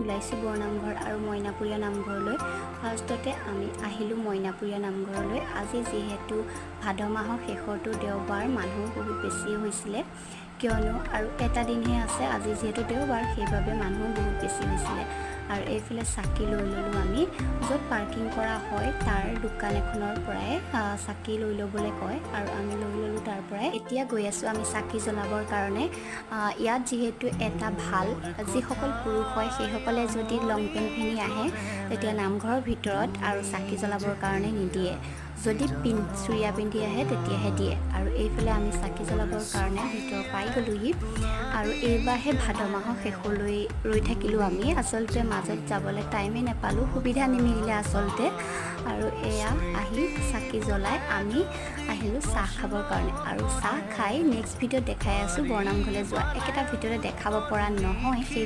ওলাইছোঁ বৰনামঘৰ আৰু মইনাপুৰীয়া নামঘৰলৈ। ফাৰ্ষ্টতে আমি আহিলোঁ মইনাপুৰীয়া নামঘৰলৈ। আজি যিহেতু ভাদ মাহৰ শেষৰটো দেওবাৰ, মানুহ বহুত বেছি হৈছিলে, কিয়নো আৰু এটা দিনহে আছে। আজি যিহেতু দেওবাৰ, সেইবাবে মানুহ বহুত বেছি হৈছিলে। আৰু এইফালে চাকি লৈ ল'লোঁ আমি। য'ত পাৰ্কিং কৰা হয় তাৰ দোকান এখনৰ পৰাই চাকি লৈ ল'বলৈ কয়, আৰু আমি লৈ ল'লোঁ তাৰ পৰাই। এতিয়া গৈ আছোঁ আমি চাকি জ্বলাবৰ কাৰণে। ইয়াত যিহেতু এটা ভাল, যিসকল পুৰুষ হয় সেইসকলে যদি লং পেণ্ট পিন্ধি আহে তেতিয়া নামঘৰৰ ভিতৰত আৰু চাকি জ্বলাবৰ কাৰণে নিদিয়ে। যদি চুৰিয়া পিন্ধি আহে তেতিয়াহে দিয়ে। আৰু এইফালে আমি চাকি জ্বলাবৰ কাৰণে ভিতৰ পাই গ'লোহি। আৰু এইবাৰহে ভাদ মাহৰ শেষলৈ ৰৈ থাকিলোঁ আমি। আচলতে মাজত যাবলৈ টাইমেই নাপালোঁ, সুবিধা নিমিলিলে আচলতে। আৰু এয়া আহি চাকি জ্বলাই আমি আহিলোঁ চাহ খাবৰ কাৰণে। আৰু চাহ খাই নেক্সট ভিডিঅ'ত দেখাই আছোঁ বৰনামঘৰলৈ যোৱা। একেটা ভিডিঅ'তে দেখাব পৰা নহয়, সেই